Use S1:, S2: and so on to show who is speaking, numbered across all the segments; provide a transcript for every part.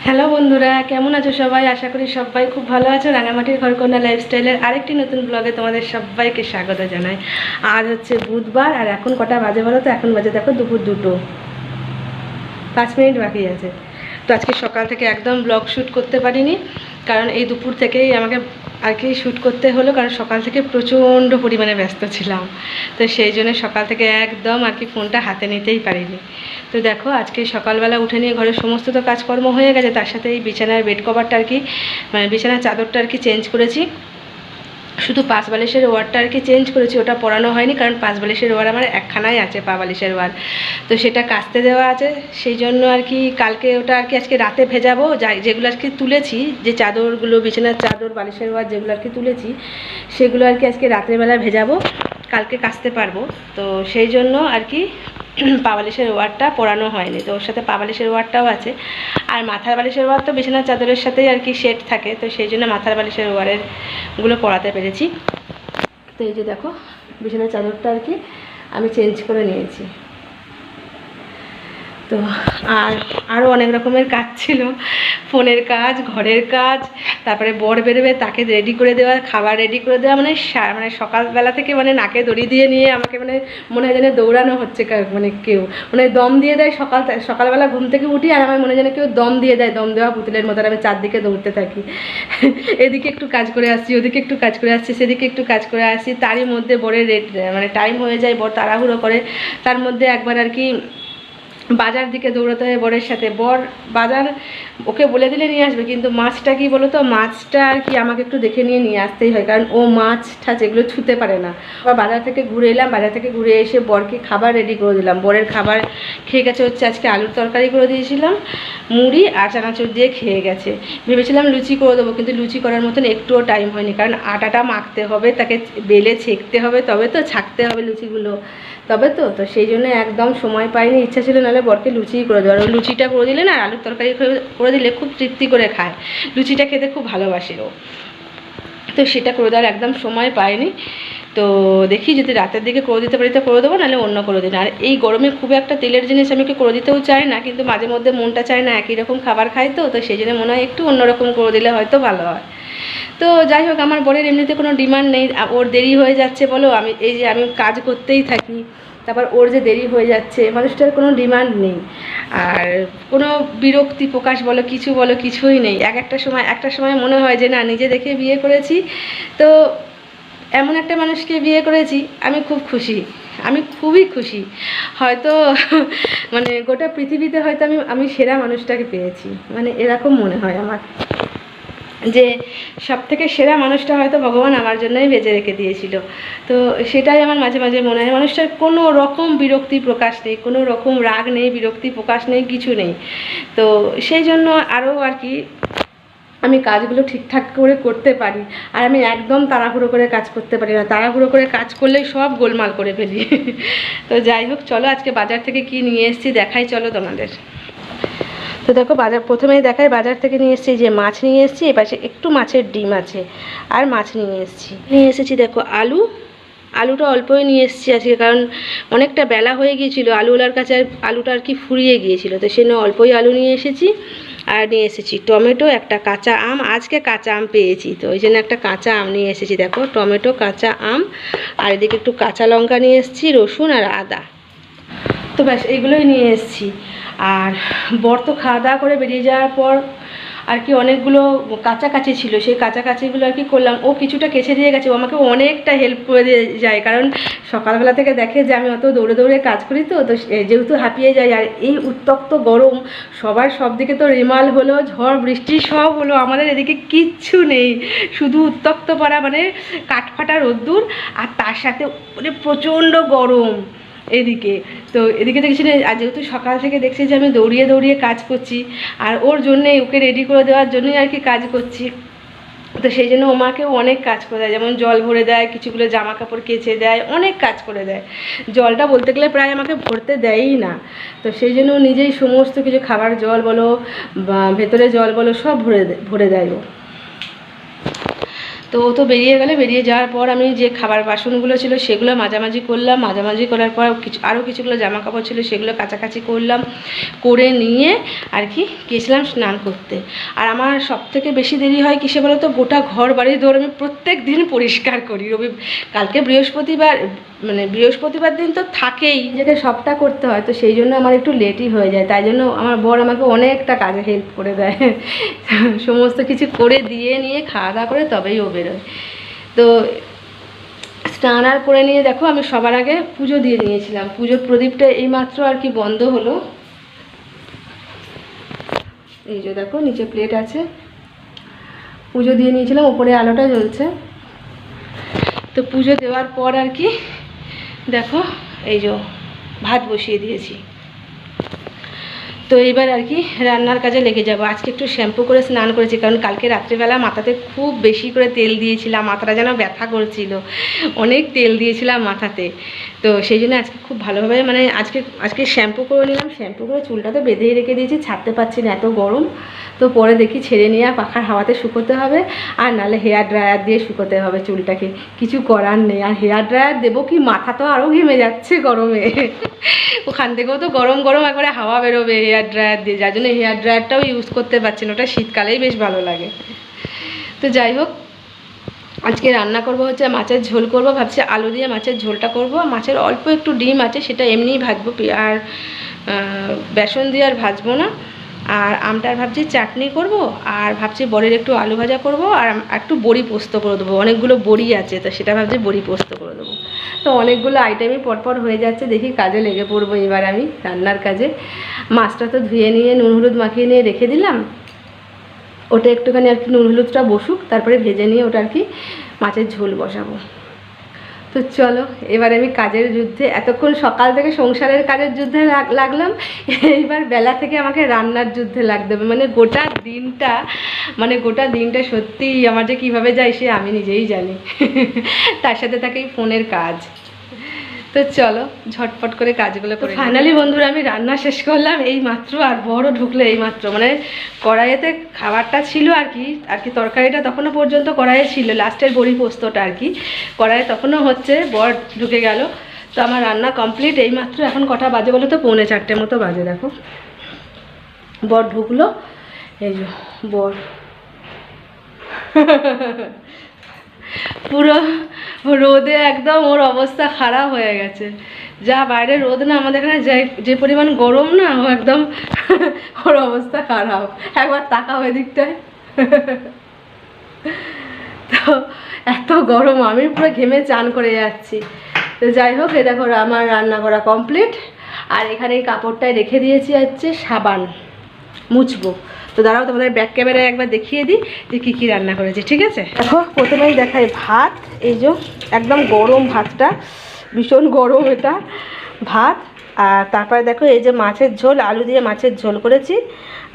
S1: Hello বন্ধুরা, কেমন আছো সবাই? আশা করি সবাই খুব ভালো আছো। রাঙামাটির ঘরকন্যা লাইফস্টাইলের আরেকটি নতুন ব্লগে তোমাদের সবাইকে স্বাগত জানাই। আজ হচ্ছে বুধবার, আর এখন কটা বাজে বলো তো? এখন বাজে দেখো দুপুর 2টো, 5 মিনিট বাকি আছে। তো আজকে সকাল থেকে একদম ব্লগ শ্যুট করতে পারিনি, কারণ এই দুপুর থেকেই আমাকে আর কি শ্যুট করতে হলো, কারণ সকাল থেকে প্রচণ্ড পরিমাণে ব্যস্ত ছিলাম। তো সেই জন্য সকাল থেকে একদম আর কি ফোনটা হাতে নিতেই পারিনি। তো দেখো, আজকে সকালবেলা উঠে নিয়ে ঘরের সমস্ত তো কাজকর্ম হয়ে গেছে, তার সাথে এই বিছানার বেড কভারটা আর কি, মানে বিছানার চাদরটা আর কি চেঞ্জ করেছি। শুধু পাশ বালিশের ওয়ারটা আর কি চেঞ্জ করেছি, ওটা পরানো হয়নি, কারণ পাশ বালিশের ওয়ার আমার একখানাই আছে, পা বালিশের ওয়ার। তো সেটা কাচতে দেওয়া আছে, সেই জন্য আর কি কালকে ওটা আর কি আজকে রাতে ভেজাবো। যেগুলো আর কি তুলেছি, যে চাদরগুলো, বিছানার চাদর, বালিশের ওয়ার যেগুলো আর কি তুলেছি, সেগুলো আর কি আজকে রাত্রেবেলা ভেজাবো, কালকে কাচতে পারবো। তো সেই জন্য আর কি পা বালিশের ওয়ারটা পরানো হয়নি। তো ওর সাথে পা বালিশের ওয়ারটাও আছে, আর মাথার বালিশের ওয়ার তো বিছানার চাদরের সাথেই আর কি সেট থাকে, তো সেই জন্য মাথার বালিশের ওয়ারেরগুলো পরাতে পেরেছি। তো এই যে দেখো, বিছানার চাদরটা আর কি আমি চেঞ্জ করে নিয়েছি। তো আর আরও অনেক রকমের কাজ ছিল, ফোনের কাজ, ঘরের কাজ, তারপরে বর বেরোবে তাকে রেডি করে দেওয়া, খাবার রেডি করে দেওয়া, মানে সকালবেলা থেকে মানে নাকে দড়ি দিয়ে নিয়ে আমাকে মানে মনে হয় যেন দৌড়ানো হচ্ছে, মানে কেউ মানে দম দিয়ে দেয়। সকালবেলা ঘুম থেকে উঠি আর আমার মনে হয় যেন কেউ দম দিয়ে দেয়, দম দেওয়া পুতুলের মতো। আমি চারদিকে দৌড়তে থাকি, এদিকে একটু কাজ করে আসছি, ওদিকে একটু কাজ করে আসছি, সেদিকে একটু কাজ করে আসছি। তারই মধ্যে বরের মানে টাইম হয়ে যায়, বর তাড়াহুড়ো করে। তার মধ্যে একবার আর কি বাজার দিকে দৌড়াতে হয় বরের সাথে। বর বাজার ওকে বলে দিলে নিয়ে আসবে, কিন্তু মাছটা কি বলো তো, মাছটা আর কি আমাকে একটু দেখে নিয়ে আসতেই হয়, কারণ ও মাছটা যেগুলো ছুঁতে পারে না। আবার বাজার থেকে ঘুরে এলাম, বাজার থেকে ঘুরে এসে বরকে খাবার রেডি করে দিলাম। বরের খাবার খেয়ে গেছে হচ্ছে আজকে আলুর তরকারি করে দিয়েছিলাম, মুড়ি আর চানাচুর দিয়ে খেয়ে গেছে। ভেবেছিলাম লুচি করে দেবো, কিন্তু লুচি করার মতন একটুও টাইম হয়নি, কারণ আটাটা মাখতে হবে, তাকে বেলে ছেঁকতে হবে, তবে তো ছাকতে হবে লুচিগুলো, তবে তো সেই জন্য একদম সময় পাইনি। ইচ্ছা ছিল নাহলে বরকে লুচিই করে দেওয়ার। লুচিটা করে দিলে না, আলুর তরকারি করে দিলে খুব তৃপ্তি করে খায়, লুচিটা খেতে খুব ভালোবাসে ও। তো সেটা করে দেওয়ার একদম সময় পাইনি। তো দেখি যদি রাতের দিকে করে দিতে পারি তো করে দেবো, নাহলে অন্য করে দিন। আর এই গরমে খুব একটা তেলের জিনিস আমি করে দিতেও চাই না, কিন্তু মাঝে মধ্যে মনটা চায় না, একই রকম খাবার খাই, তো সেই জন্য মনে হয় একটু অন্যরকম করে দিলে হয়তো ভালো হয়। তো যাই হোক, আমার বরের এমনিতে কোনো ডিমান্ড নেই। ওর দেরি হয়ে যাচ্ছে বলো, আমি কাজ করতেই থাকি, তারপর ওর যে দেরি হয়ে যাচ্ছে, মানুষটার কোনো ডিমান্ড নেই, আর কোনো বিরক্তি প্রকাশ বলো, কিছু বলো, কিছুই নেই। একটা সময় মনে হয় যে না, নিজে দেখে বিয়ে করেছি, তো এমন একটা মানুষকে বিয়ে করেছি, আমি খুব খুশি, আমি খুবই খুশি। হয়তো মানে গোটা পৃথিবীতে হয়তো আমি সেরা মানুষটাকে পেয়েছি, মানে এরকম মনে হয় আমার, যে সব থেকে সেরা মানুষটা হয়তো ভগবান আমার জন্যই বেঁচে রেখে দিয়েছিল। তো সেটাই আমার মাঝে মাঝে মনে হয়, মানুষটার কোনো রকম বিরক্তি প্রকাশ নেই, কোনো রকম রাগ নেই, বিরক্তি প্রকাশ নেই, কিছু নেই। তো সেই জন্য আরও আর কি আমি কাজগুলো ঠিকঠাক করে করতে পারি, আর আমি একদম তাড়াহুড়ো করে কাজ করতে পারি না। তাড়াহুড়ো করে কাজ করলেই সব গোলমাল করে ফেলি। তো যাই হোক, চলো আজকে বাজার থেকে কি নিয়ে এসেছি দেখাই, চলো তোমাদের। তো দেখো, প্রথমেই দেখাই, বাজার থেকে নিয়ে এসেছি যে মাছ নিয়ে এসেছি, এপাশে একটু মাছের ডিম আছে, আর মাছ নিয়ে এসেছি দেখো আলুটা অল্পই নিয়ে এসেছি আজকে, কারণ অনেকটা বেলা হয়ে গিয়েছিলো, আলুওয়ালার কাছে আলুটা আর কি ফুরিয়ে গিয়েছিলো, তো সেই জন্য অল্পই আলু নিয়ে এসেছি। আর নিয়ে এসেছি টমেটো, একটা কাঁচা আম, আজকে কাঁচা আম পেয়েছি, তো ওই জন্য একটা কাঁচা আম নিয়ে এসেছি। দেখো, টমেটো, কাঁচা আম, আর এদিকে একটু কাঁচা লঙ্কা নিয়ে এসেছি, রসুন আর আদা। তো ব্যাস এইগুলোই নিয়ে এসেছি। আর বর তো খাওয়া দাওয়া করে বেরিয়ে যাওয়ার পর আর কি অনেকগুলো কাচাকাচি ছিল, সেই কাচাকাচিগুলো আর কি করলাম। ও কিছুটা কেচে দিয়ে গেছে, ও আমাকে অনেকটা হেল্প করে দিয়ে যায়, কারণ সকালবেলা থেকে দেখে যে আমি অত দৌড়ে দৌড়ে কাজ করি, তো যেহেতু হাঁপিয়ে যাই। আর এই উত্তপ্ত গরম, সবার সব দিকে তো রেমাল হলো, ঝড় বৃষ্টি সব হলো, আমাদের এদিকে কিচ্ছু নেই, শুধু উত্তপ্ত পাড়া, মানে কাঠফাটা রোদ্দুর, আর তার সাথে মানে প্রচণ্ড গরম এদিকে। তো এদিকে দেখছি না, আর যেহেতু সকাল থেকে দেখছি যে আমি দৌড়িয়ে দৌড়িয়ে কাজ করছি, আর ওর জন্যেই, ওকে রেডি করে দেওয়ার জন্যই আর কি কাজ করছি, তো সেই জন্য ওমাকেও অনেক কাজ করে দেয়, যেমন জল ভরে দেয়, কিছুগুলো জামা কাপড় কেচে দেয়, অনেক কাজ করে দেয়। জলটা বলতে গেলে প্রায় আমাকে ভরতে দেয়ই না, তো সেই জন্য নিজেই সমস্ত কিছু, খাবার জল বলো বা ভেতরে জল বলো, সব ভরে দেয় ও। তো ও তো বেরিয়ে গেলে, বেরিয়ে যাওয়ার পর আমি যে খাবার বাসনগুলো ছিল সেগুলো মাঝামাঝি করলাম, মাঝামাঝি করার পর আরও কিছুগুলো জামা কাপড় ছিল সেগুলো কাচাকাচি করলাম, করে নিয়ে আর কি গেছিলাম স্নান করতে। আর আমার সবথেকে বেশি দেরি হয় কিসে বলো তো, গোটা ঘর বাড়ি দৌড় আমি প্রত্যেক দিন পরিষ্কার করি। কালকে বৃহস্পতিবার, মানে বৃহস্পতিবার দিন তো থাকেই, যেটা সবটা করতে হয়, তো সেই জন্য আমার একটু লেটই হয়ে যায়। তাই জন্য আমার বর আমাকে অনেকটা কাজে হেল্প করে দেয়, সমস্ত কিছু করে দিয়ে নিয়ে খাওয়া দাওয়া করে তবেই ও বেরোয়। তো স্নান আর করে নিয়ে দেখো আমি সবার আগে পুজো দিয়ে নিয়েছিলাম। পুজোর প্রদীপটা এইমাত্র আর কি বন্ধ হলো। এই যে দেখো নিচে প্লেট আছে, পুজো দিয়ে নিয়েছিলাম, উপরে আলোটা জ্বলছে। তো পুজো দেওয়ার পর আর কি দেখো এই যে ভাত বসিয়ে দিয়েছি। তো এইবার আর কি রান্নার কাজে লেগে যাব। আজকে একটু শ্যাম্পু করে স্নান করেছি, কারণ কালকে রাত্রিবেলা মাথাতে খুব বেশি করে তেল দিয়েছিলাম, মাথাটা যেন ব্যথা করছিল, অনেক তেল দিয়েছিলাম মাথাতে। তো সেই জন্য আজকে খুব ভালোভাবে মানে আজকে শ্যাম্পু করে নিলাম। শ্যাম্পু করে চুলটা তো বেঁধেই রেখে দিয়েছি, ছাড়তে পারছি না, এত গরম। তো পরে দেখি ছেড়ে নিয়ে পাখার হাওয়াতে শুকোতে হবে, আর নাহলে হেয়ার ড্রায়ার দিয়ে শুকোতে হবে চুলটাকে, কিছু করার নেই। আর হেয়ার ড্রায়ার দেবো কি, মাথা তো আরও ঘেমে যাচ্ছে গরমে, ওখান থেকেও তো গরম গরম একবারে হাওয়া বেরোবে হেয়ার ড্রায়ার দিয়ে, যার জন্য হেয়ার ড্রায়ারটাও ইউজ করতে পারছি না, ওটা শীতকালেই বেশ ভালো লাগে। তো যাই হোক, আজকে রান্না করব হচ্ছে মাছের ঝোল করব, ভাবছি আলু দিয়ে মাছের ঝোলটা করব। মাছের অল্প একটু ডিম আছে, সেটা এমনিই ভাজবো, আর বেসন দিয়ে আর ভাজবো না। আর আমটার ভাবছি চাটনি করব, আর ভাবছি বড়ির একটু আলু ভাজা করব, আর একটু বড়ি পোস্ত করে দেবো, অনেকগুলো বড়ি আছে, তো সেটা ভাবছি বড়ি পোস্ত করে দেবো। তো অনেকগুলো আইটেমই পরপর হয়ে যাচ্ছে, দেখি কাজে লেগে পড়বো এবার আমি রান্নার কাজে। মাছটা তো ধুয়ে নিয়ে নুন হলুদ মাখিয়ে নিয়ে রেখে দিলাম, ওটা একটুখানি আর কি নুন হলুদটা বসুক, তারপরে ভেজে নিয়ে ওটা আর কি মাছের ঝোল বসাবো। তো চলো এবার আমি কাজের যুদ্ধে, এতক্ষণ সকাল থেকে সংসারের কাজের যুদ্ধে লাগলাম, এইবার বেলা থেকে আমাকে রান্নার যুদ্ধে লাগতে হবে। মানে গোটা দিনটা সত্যিই আমার যে কীভাবে যায় সে আমি নিজেই জানি। তার সাথে থাকে ফোনের কাজ। তো চলো ঝটপট করে কাজগুলো করে। ফাইনালি বন্ধুরা আমি রান্না শেষ করলাম এই মাত্র, আর বড় ঢুকলো এই মাত্র, মানে কড়াইতে খাবারটা ছিল আর কি তরকারিটা তখনও পর্যন্ত কড়াইয়ে ছিল, লাস্টের বড়ি পোস্তটা আর কি কড়াইয়ে তখনও হচ্ছে, বর ঢুকে গেল। তো আমার রান্না কমপ্লিট এই মাত্র। এখন কটা বাজে বলো তো, 3:45 মতো বাজে। দেখো বর ঢুকলো, এই যে বর পুরো রোদে একদম ওর অবস্থা খারাপ হয়ে গেছে। যা বাইরে রোদ না, আমাদের এখানে যে পরিমাণ গরম না, ও একদম ওর অবস্থা খারাপ। একবার তাকাও এদিকটায়, তো এত গরম, আমি পুরো ঘেমে চান করে যাচ্ছি। তো যাই হোক, এই দেখো আমার রান্না করা কমপ্লিট। আর এখানে এই কাপড়টায় রেখে দিয়েছি হচ্ছে সাবান, মুছবো। তো দাঁড়াও তোমাদের ব্যাক ক্যামেরায় একবার দেখিয়ে দিই যে কী কী রান্না করেছি, ঠিক আছে? দেখো প্রথমেই দেখাই ভাত, এই যে একদম গরম ভাতটা, ভীষণ গরম এটা ভাত। আর তারপরে দেখো এই যে মাছের ঝোল, আলু দিয়ে মাছের ঝোল করেছি।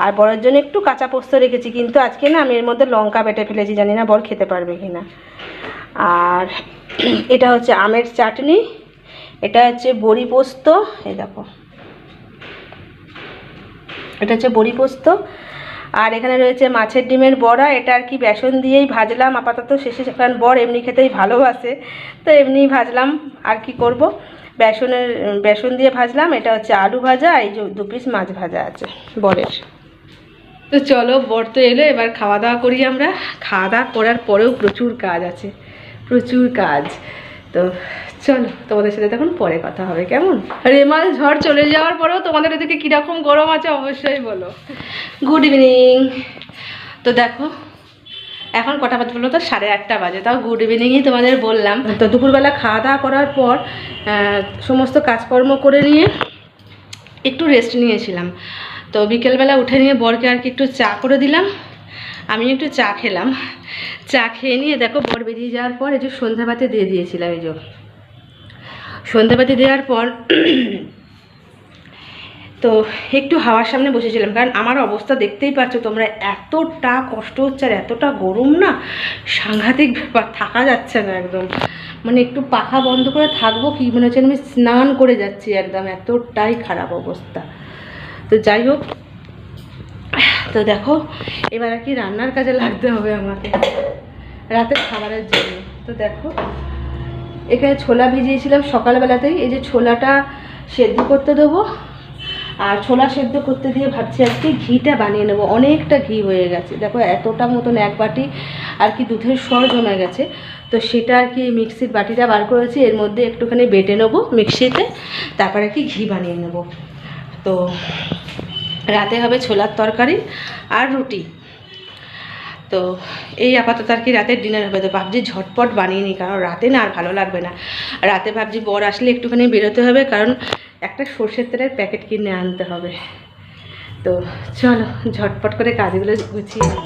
S1: আর বরের জন্য একটু কাঁচা পোস্ত রেখেছি, কিন্তু আজকে না আমি এর মধ্যে লঙ্কা বেটে ফেলেছি, জানি না বর খেতে পারবে কি না। আর এটা হচ্ছে আমের চাটনি, এটা হচ্ছে বড়ি পোস্ত, এই দেখো এটা হচ্ছে বড়ি পোস্ত। আর এখানে রয়েছে মাছের ডিমের বড়া, এটা আর কি বেসন দিয়েই ভাজলাম আপাতত শেষে, কারণ বর এমনি খেতেই ভালোবাসে, তো এমনিই ভাজলাম। আর কি করব, বেসন দিয়ে ভাজলাম। এটা হচ্ছে আলু ভাজা, এই যে 2 পিস মাছ ভাজা আছে বরের। তো চলো বর তো এলো, এবার খাওয়া দাওয়া করি আমরা। খাওয়া দাওয়া করার পরেও প্রচুর কাজ আছে, প্রচুর কাজ। তো চলো তোমাদের সাথে তখন পরে কথা হবে, কেমন? রেমাল ঝড় চলে যাওয়ার পরেও তোমাদের এদিকে কীরকম গরম আছে অবশ্যই বলো। Good evening. তো দেখো এখন কটা বাজে বলো তো, 8:30 বাজে, তাও গুড ইভিনিংই তোমাদের বললাম। তো দুপুরবেলা খাওয়া দাওয়া করার পর সমস্ত কাজকর্ম করে নিয়ে একটু রেস্ট নিয়েছিলাম। তো বিকেলবেলা উঠে নিয়ে বরকে আর কি একটু চা করে দিলাম, আমি একটু চা খেলাম। চা খেয়ে নিয়ে দেখো বর বেরিয়ে যাওয়ার পর এই যে সন্ধ্যাবাতি দিয়ে দিয়েছিলাম। এই যে সন্ধ্যাবাতি দেওয়ার পর তো একটু হাওয়ার সামনে বসেছিলাম, কারণ আমার অবস্থা দেখতেই পাচ্ছ তোমরা, এতটা কষ্ট হচ্ছে আর এতটা গরম না, সাংঘাতিক ব্যাপার, থাকা যাচ্ছে না একদম। মানে একটু পাখা বন্ধ করে থাকবো কি মনে হচ্ছে আমি স্নান করে যাচ্ছি একদম, এতটাই খারাপ অবস্থা। তো যাই হোক, তো দেখো এবার আর কি রান্নার কাজে লাগতে হবে আমাকে। রাতের খাবারের জন্য। তো দেখো এখানে ছোলা ভিজিয়েছিলাম সকালবেলাতেই, এই যে ছোলাটা সেদ্ধ করতে দেবো। আর ছোলা সেদ্ধ করতে দিয়ে ভাবছি আজকে ঘিটা বানিয়ে নেবো। অনেকটা ঘি হয়ে গেছে, দেখো এতটা মতন এক বাটি আর কি দুধের সর জমে গেছে। তো সেটা আর কি মিক্সির বাটিটা বার করেছি, এর মধ্যে একটুখানি বেটে নেবো মিক্সিতে, তারপরে কি ঘি বানিয়ে নেব। তো রাতে হবে ছোলার তরকারি আর রুটি। তো এই আপাতত আর কি রাতের ডিনার হবে। তো ভাবছি ঝটপট বানিয়ে নিই, কারণ রাতে না আর ভালো লাগবে না। রাতে ভাবছি বর আসলে একটুখানি বেরোতে হবে, কারণ একটা সর্ষের তেলের প্যাকেট কিনে আনতে হবে। তো চলো ঝটপট করে কাজগুলো গুছিয়ে নিই।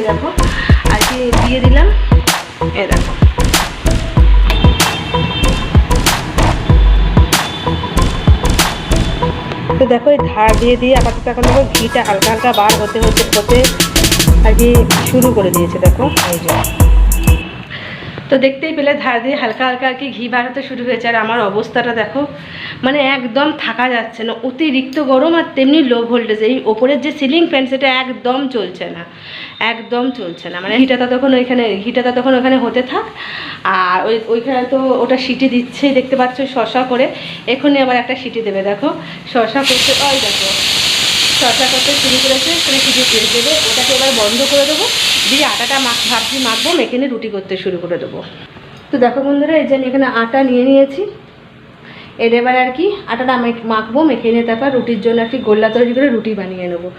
S1: দেখো আর কি দিয়ে দিলাম, এ দেখো তো দেখো এই ধার দিয়ে আপাতত এখন দেখো ঘিটা হালকা হালকা বার হতে আর কি শুরু করে দিয়েছে। দেখো এই যে, তো দেখতেই পেলে ধার দিয়ে হালকা হালকা আর কি ঘি বার হতে শুরু হয়েছে। আর আমার অবস্থাটা দেখো, মানে একদম থাকা যাচ্ছে না, অতিরিক্ত গরম আর তেমনি লো ভোল্টেজ। এই ওপরের যে সিলিং ফ্যান সেটা একদম চলছে না, একদম চলছে না। মানে ঘিটা তখন ওখানে হতে থাক। আর ওইখানে তো ওটা সিটি দিচ্ছেই, দেখতে পাচ্ছ শসা করে। এখনই আবার একটা সিটি দেবে। দেখো শসা করতে, ওই দেখো শসা করতে শুরু করেছে, এখানে কিছু তেল দেবে, ওটাকে এবার বন্ধ করে দেবো, দিয়ে আটাটা ভাবছি মাখবো, মেখে নিয়ে রুটি করতে শুরু করে দেবো। তো দেখো বন্ধুরা, এই যে আমি এখানে আটা নিয়ে নিয়েছি। এর এবার আর কি আটাটা মাখবো, মেখে নিয়ে তারপর রুটির জন্য আর কি গোল্লা তৈরি করে রুটি বানিয়ে নেবো।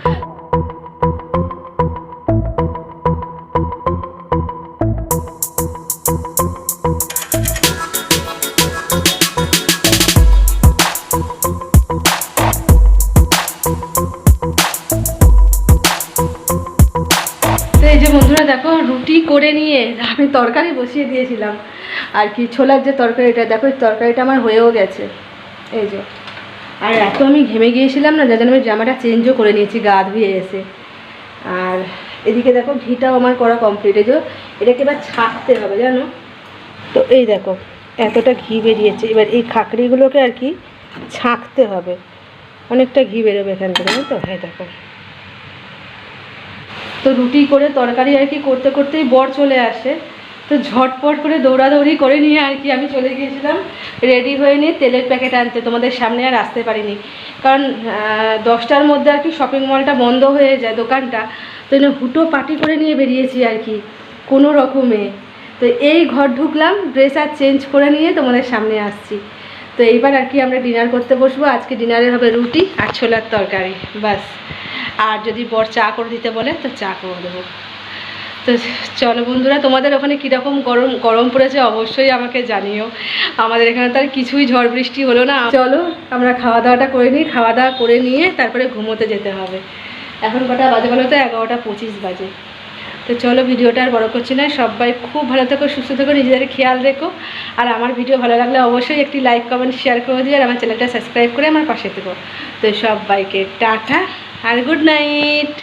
S1: এই যে বন্ধুরা দেখো, রুটি করে নিয়ে আমি তরকারি বসিয়ে দিয়েছিলাম আর কি, ছোলার যে তরকারিটা, দেখো এই তরকারিটা আমার হয়েও গেছে। এই যে, আর এত আমি ঘেমে গিয়েছিলাম না, যার জন্য আমি জামাটা চেঞ্জও করে নিয়েছি গা ধুয়ে এসে। আর এদিকে দেখো ঘিটাও আমার করা কমপ্লিট। এই যে এটাকে এবার ছাঁকতে হবে জানো। তো এই দেখো এতটা ঘি বেরিয়েছে, এবার এই খাকড়িগুলোকে আর কি ছাঁকতে হবে, অনেকটা ঘি বেরোবে এখান থেকে, তো হ্যাঁ দেখো। তো রুটি করে তরকারি আর কি করতে করতেই বর চলে আসে। তো ঝটপট করে দৌড়াদৌড়ি করে নিয়ে আর কি আমি চলে গিয়েছিলাম রেডি হয়ে নিয়ে তেলের প্যাকেট আনতে। তোমাদের সামনে আর আসতে পারিনি, কারণ 10টার মধ্যে আর কি শপিং মলটা বন্ধ হয়ে যায়, দোকানটা। তো হুটো পাটি করে নিয়ে বেরিয়েছি আর কি কোনো রকমে। তো এই ঘর ঢুকলাম, ড্রেস আর চেঞ্জ করে নিয়ে তোমাদের সামনে আসছি। তো এইবার আর কি আমরা ডিনার করতে বসবো। আজকে ডিনারে হবে রুটি আর ছোলার তরকারি, বাস। আর যদি বর চা করে দিতে বলে তো চা করে দেবো। তো চলো বন্ধুরা, তোমাদের ওখানে কীরকম গরম পড়েছে অবশ্যই আমাকে জানিও। আমাদের এখানে তো আর কিছুই ঝড় বৃষ্টি হলো না। চলো আমরা খাওয়া দাওয়াটা করে নিই, খাওয়া দাওয়া করে নিয়ে তারপরে ঘুমোতে যেতে হবে। এখন কটা বাজে বলো তো? 11টা 25 বাজে। তো চলো ভিডিওটা আর বড় করছি না। সবাই খুব ভালো থেকো, সুস্থ থেকো, নিজেদের খেয়াল রেখো। আর আমার ভিডিও ভালো লাগলে অবশ্যই একটি লাইক কমেন্ট শেয়ার করে দিও, আর আমার চ্যানেলটা সাবস্ক্রাইব করে আমার পাশে থেকো। তো সবাইকে টাটা আর গুড নাইট।